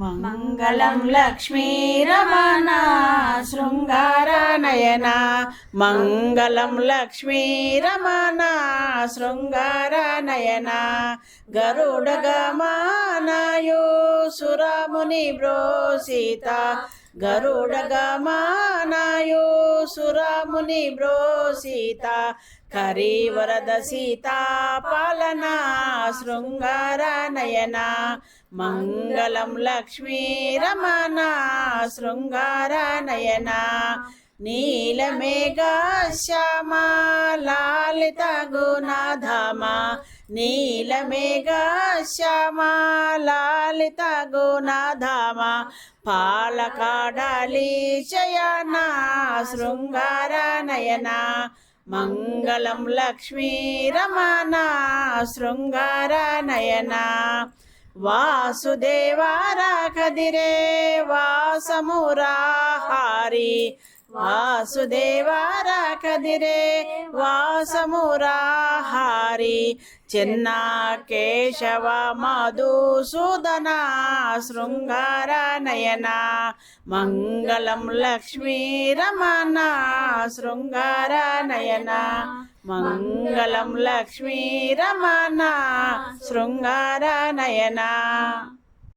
మంగళం లక్ష్మీ రమణ శృంగార నయన మంగళం లక్ష్మీ రమణ శృంగార నయన గరుడ గమనయు సురముని బ్రోసీత గరుడ గమనయు సురముని బ్రోసీత కరీవరద సీతా పాలన శృంగార నయన మంగళం లక్ష్మీ రమణ శృంగార నయన నీలమేఘ శ్యామ లాలిత గుణధామ నీలమేఘ శ్యామ లాలిత గుణధామ పాలకాడాలి శయన శృంగార నయన మంగళం లక్ష్మీ రమణ శృంగార నయన వాసుదేవారా కదిరే వాసమురాహారి వాసుదేవారా కదిరే వాసమురాహారి చిన్న కేశవ మధుసూదన శృంగార నయన మంగళం లక్ష్మీ రమణ శృంగార నయన మంగళం లక్ష్మీ రమణ శృంగార నయన